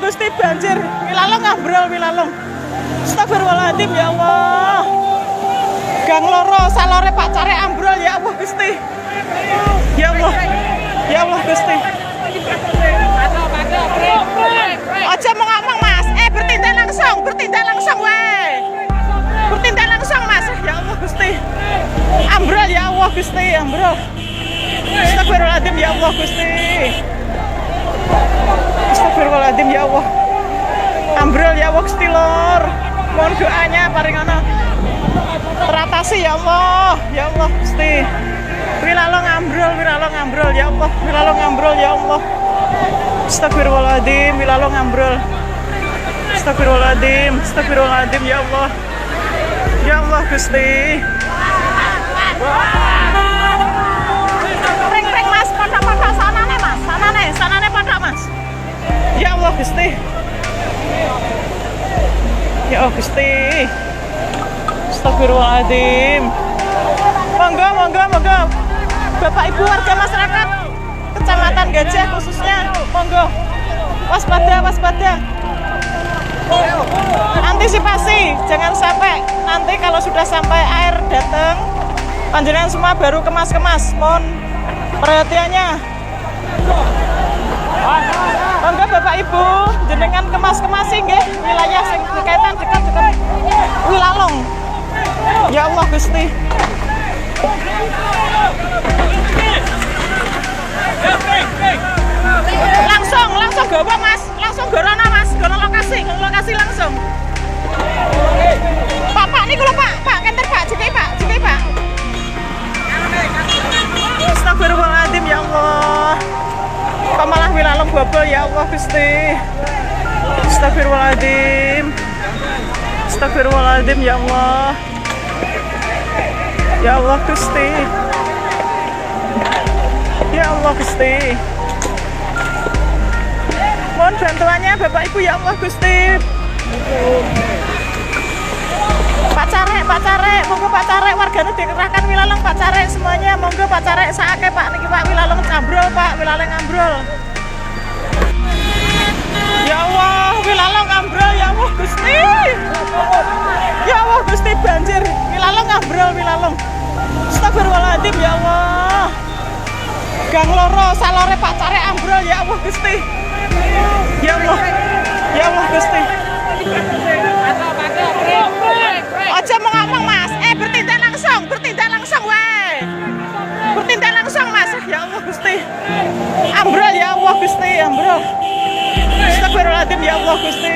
Gusti, banjir. Wilalong ambrol, wilalong. Astagfirullahaladzim, ya Allah. Gang loro salore pacare ambrol, ya Allah Gusti. Ya Allah. Ya Allah Gusti. Aja mau ngomong Mas. Bertindak langsung weh. Bertindak langsung Mas. Ya Allah Gusti. Ambrol ya Allah Gusti, ambrol. Astagfirullahaladzim ya Allah Gusti. Astagfirullahaladzim ya Allah. Ambrol ya Allah Gusti Lor. Mohon doanya paringono teratasi ya Allah. Ya Allah Gusti. Wilalong ambrol ya Allah. Wilalong ambrol ya Allah. Astagfirullahaladzim, wilalong ambrol. Astagfirullahaladzim ya Allah. Ya Allah Gusti. Ring Mas, pada sanane Mas, sanane pada Mas. Ya Allah Gusti. Ya Allah Gusti. Astagfirullahaladzim. Monggo. Bapak Ibu warga masyarakat Kecamatan Gajah khususnya, monggo waspada. Antisipasi, jangan sampai nanti kalau sudah sampai air datang, panjenengan semua baru kemas-kemas. Mohon perhatiannya. Monggo Bapak Ibu, jenengan kemas-kemasi nggih wilayah sing berkaitan dekat Wilalong. Ya Allah Gusti. Langsung gawa Mas, langsung gorono Mas, gono lokasi langsung. Pak niku lho Pak, kenter Pak, jeki Pak. Astagfirullahaladzim ya Allah. Kok malah Wilalong bobol ya Allah Gusti. Astagfirullahaladzim ya Allah. Ya Allah Gusti. Ya Allah Gusti. Mohon bantuannya Bapak Ibu ya Allah Gusti. Pak Care, monggo Pak Care, warganya dikerahkan Wilalong Pak Care semuanya, monggo Pak Care saake Pak niki Pak Wilalong ambrol Pak, Wilalong ambrol. Ya Allah, Wilalong ambrol ya Allah Gusti. Ya Allah Gusti, banjir. Wilalong ambrol, Wilalong. Astagfirullahaladzim ya Allah. Gang loro salore Pak Care ambrol ya Allah Gusti. Ya Allah Gusti. Aja mau ngomong Mas, bertindak langsung weh. Bertindak langsung Mas. Ya Allah Gusti. Ambrol ya Allah Gusti, ambrol. Astagfirullahaladzim ya Allah Gusti.